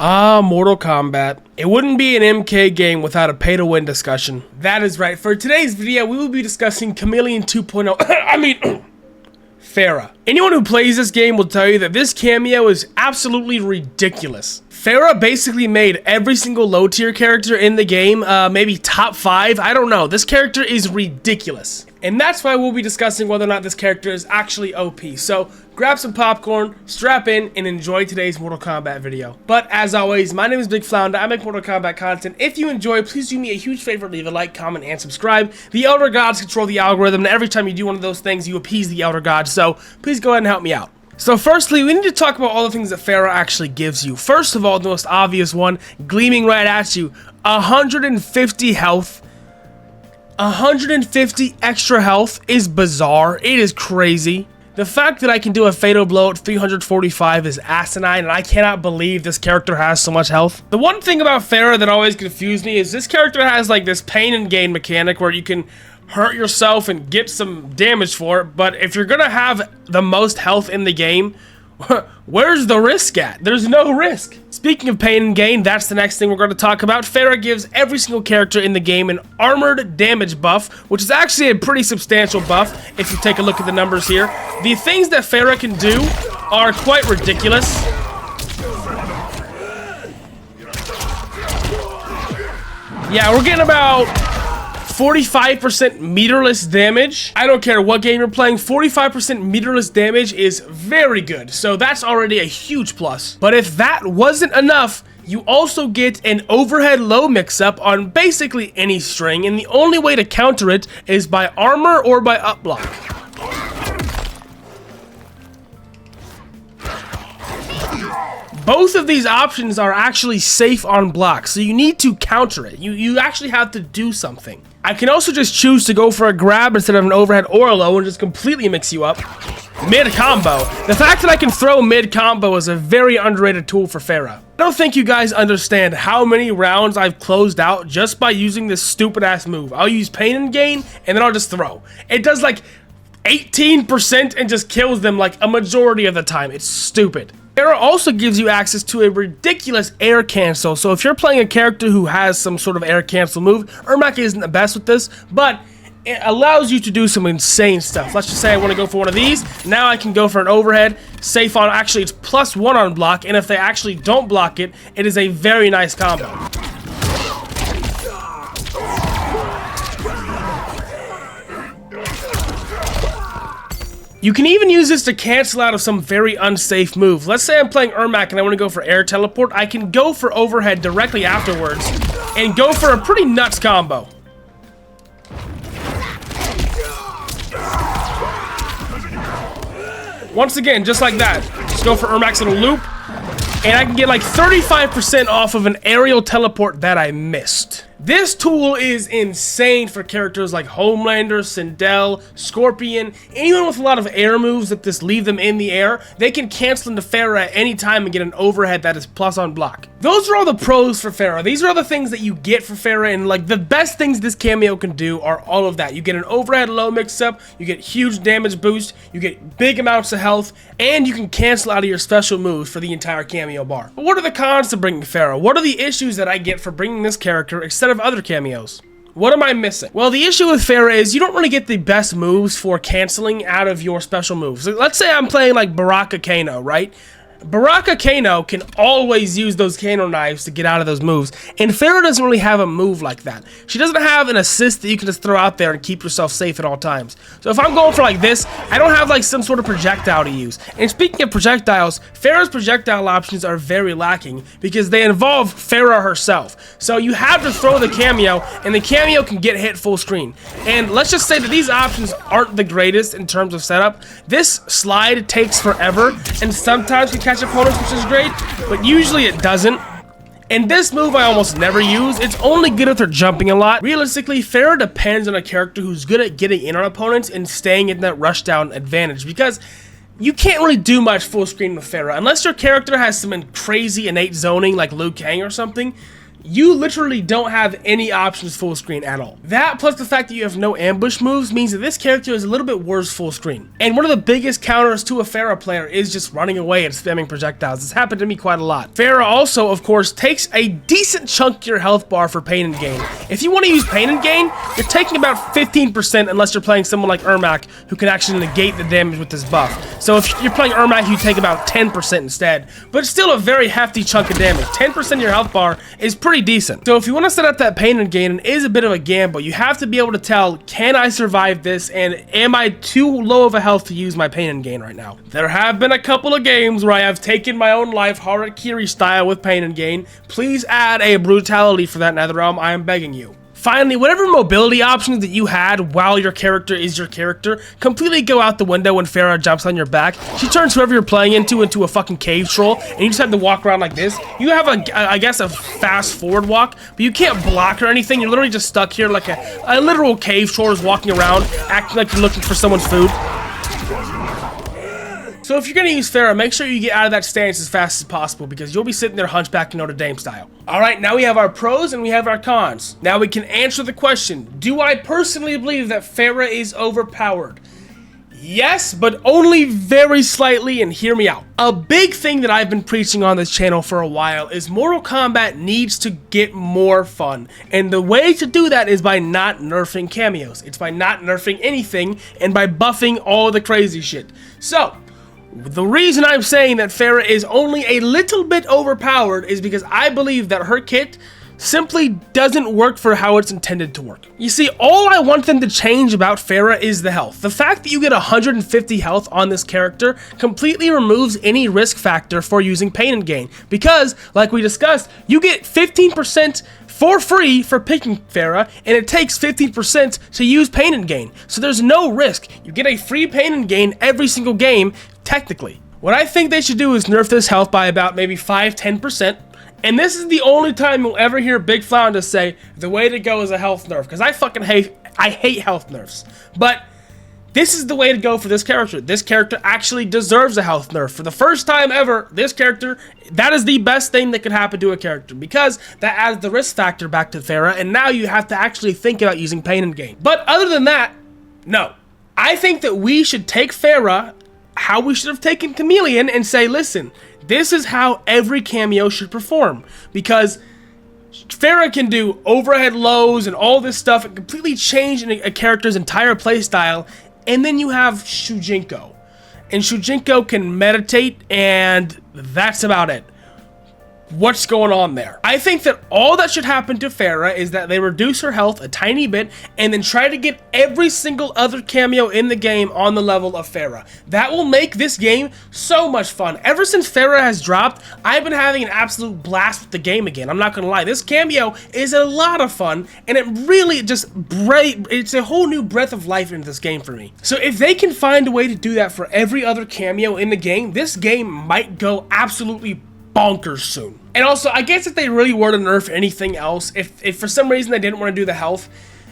Mortal Kombat. It wouldn't be an MK game without a pay-to-win discussion. That is right. For today's video, we will be discussing Kameo 2.0. Ferra. Anyone who plays this game will tell you that this cameo is absolutely ridiculous. Ferra basically made every single low tier character in the game, maybe top 5, I don't know. This character is ridiculous. And that's why we'll be discussing whether or not this character is actually OP. So grab some popcorn, strap in, and enjoy today's Mortal Kombat video. But as always, my name is Big Flounder. I make Mortal Kombat content. If you enjoy, please do me a huge favor, leave a like, comment, and subscribe. The Elder Gods control the algorithm, and every time you do one of those things, you appease the Elder Gods. So please go ahead and help me out. So firstly, we need to talk about all the things that Ferra actually gives you. First of all, the most obvious one, gleaming right at you, 150 health. 150 extra health is bizarre. It is crazy. The fact that I can do a fatal blow at 345 is asinine, and I cannot believe this character has so much health. The one thing about Ferra that always confused me is this character has like this pain and gain mechanic where you can hurt yourself and get some damage for it, but if you're gonna have the most health in the game, where's the risk at? There's no risk. Speaking of pain and gain, that's the next thing we're going to talk about. Ferra gives every single character in the game an armored damage buff, which is actually a pretty substantial buff if you take a look at the numbers here. The things that Ferra can do are quite ridiculous. Yeah, we're getting about 45% meterless damage. I don't care what game you're playing, 45% meterless damage is very good. So that's already a huge plus. But if that wasn't enough, you also get an overhead low mix-up on basically any string, and the only way to counter it is by armor or by up block. Both of these options are actually safe on block, so you need to counter it. You actually have to do something. I can also just choose to go for a grab instead of an overhead or a low and just completely mix you up. Mid-combo. The fact that I can throw mid-combo is a very underrated tool for Ferra. I don't think you guys understand how many rounds I've closed out just by using this stupid-ass move. I'll use pain and gain, and then I'll just throw. It does like 18% and just kills them like a majority of the time. It's stupid. Ferra also gives you access to a ridiculous air cancel, so if you're playing a character who has some sort of air cancel move, Ermac isn't the best with this, but it allows you to do some insane stuff. Let's just say I want to go for one of these. Now I can go for an overhead, safe on, actually it's +1 on block, and if they actually don't block it, it is a very nice combo. You can even use this to cancel out of some very unsafe move. Let's say I'm playing Ermac and I want to go for air teleport. I can go for overhead directly afterwards and go for a pretty nuts combo. Once again, just like that. Just go for Ermac's little loop, and I can get like 35% off of an aerial teleport that I missed. This tool is insane for characters like Homelander, Sindel, Scorpion, anyone with a lot of air moves that just leave them in the air. They can cancel into Ferra at any time and get an overhead that is plus on block. Those are all the pros for Ferra. These are all the things that you get for Ferra, and like the best things this cameo can do are all of that. You get an overhead low mix-up, you get huge damage boost, you get big amounts of health, and you can cancel out of your special moves for the entire cameo bar. But what are the cons to bringing Ferra? What are the issues that I get for bringing this character instead of other cameos? What am I missing? Well, the issue with Ferra is you don't really get the best moves for canceling out of your special moves. Let's say I'm playing like Baraka Kano, right? Baraka Kano can always use those Kano knives to get out of those moves, and Ferra doesn't really have a move like that. She doesn't have an assist that you can just throw out there and keep yourself safe at all times. So if I'm going for like this, I don't have like some sort of projectile to use. And speaking of projectiles, Ferra's projectile options are very lacking because they involve Ferra herself. So you have to throw the cameo, and the cameo can get hit full screen. And let's just say that these options aren't the greatest in terms of setup. This slide takes forever, and sometimes you catch opponents, which is great, but usually it doesn't. And this move I almost never use. It's only good if they're jumping a lot. Realistically, Ferra depends on a character who's good at getting in on opponents and staying in that rushdown advantage, because you can't really do much full screen with Ferra unless your character has some crazy innate zoning like Liu Kang or something. you literally don't have any options full screen at all. That plus the fact that you have no ambush moves means that this character is a little bit worse full screen. And one of the biggest counters to a Ferra player is just running away and spamming projectiles. This happened to me quite a lot. Ferra also, of course, takes a decent chunk of your health bar for pain and gain. If you want to use pain and gain, you're taking about 15% unless you're playing someone like Ermac who can actually negate the damage with this buff. So if you're playing Ermac, you take about 10% instead, but it's still a very hefty chunk of damage. 10% of your health bar is pretty decent. So if you want to set up that pain and gain, it is a bit of a gamble. You have to be able to tell, can I survive this, and am I too low of a health to use my pain and gain right now? There have been a couple of games where I have taken my own life Harakiri style with pain and gain. Please add a brutality for that, NetherRealm, I am begging you. Finally, whatever mobility options that you had while your character is your character completely go out the window when Ferra jumps on your back. She turns whoever you're playing into a fucking cave troll, and you just have to walk around like this. You have I guess a fast forward walk, but you can't block or anything. You're literally just stuck here like a literal cave troll is walking around, acting like you're looking for someone's food. So if you're going to use Ferra, make sure you get out of that stance as fast as possible, because you'll be sitting there hunchback Notre Dame style. Alright, now we have our pros and we have our cons. Now we can answer the question, do I personally believe that Ferra is overpowered? Yes, but only very slightly, and hear me out. A big thing that I've been preaching on this channel for a while is Mortal Kombat needs to get more fun. And the way to do that is by not nerfing cameos. It's by not nerfing anything and by buffing all the crazy shit. So, the reason I'm saying that Ferra is only a little bit overpowered is because I believe that her kit simply doesn't work for how it's intended to work. You see, all I want them to change about Ferra is the health. The fact that you get 150 health on this character completely removes any risk factor for using pain and gain, because, like we discussed, you get 15% for free for picking Ferra, and it takes 15% to use pain and gain. So there's no risk. You get a free pain and gain every single game, technically. What I think they should do is nerf this health by about maybe 5-10%. And this is the only time you'll ever hear Big Flounder say the way to go is a health nerf, because I hate health nerfs. But this is the way to go for this character. This character actually deserves a health nerf. For the first time ever, this character, that is the best thing that could happen to a character, because that adds the risk factor back to Ferra, and now you have to actually think about using pain and gain. But other than that, no. I think that we should take Ferra how we should have taken Chameleon and say, listen, this is how every cameo should perform, because Ferra can do overhead lows and all this stuff and completely change a character's entire playstyle. And then you have Shujinko, and Shujinko can meditate, and that's about it. What's going on there? I think that all that should happen to Ferra is that they reduce her health a tiny bit and then try to get every single other cameo in the game on the level of Ferra. That will make this game so much fun. Ever since Ferra has dropped, I've been having an absolute blast with the game again. I'm not gonna lie, this cameo is a lot of fun, and it really just it's a whole new breath of life into this game for me. So if they can find a way to do that for every other cameo in the game, this game might go absolutely bonkers soon. And also, I guess if they really were to nerf anything else, if for some reason they didn't want to do the health,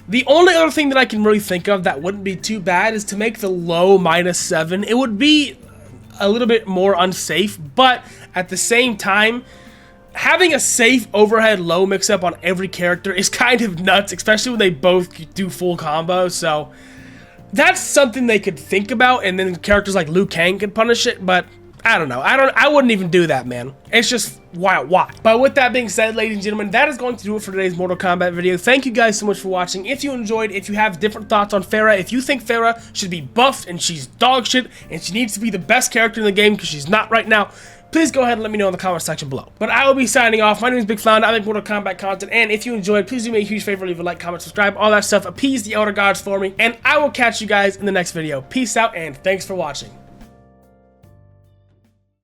the only other thing that I can really think of that wouldn't be too bad is to make the low -7. It would be a little bit more unsafe, but at the same time, having a safe overhead low mix-up on every character is kind of nuts, especially when they both do full combo. So that's something they could think about, and then characters like Liu Kang could punish it, but I don't know. I wouldn't even do that, man. It's just, why? But with that being said, ladies and gentlemen, that is going to do it for today's Mortal Kombat video. Thank you guys so much for watching. If you enjoyed, if you have different thoughts on Ferra, if you think Ferra should be buffed and she's dog shit and she needs to be the best character in the game because she's not right now, please go ahead and let me know in the comment section below. But I will be signing off. My name is Big Flounder. I make Mortal Kombat content, and if you enjoyed, please do me a huge favor, leave a like, comment, subscribe, all that stuff. Appease the Elder Gods for me, and I will catch you guys in the next video. Peace out, and thanks for watching.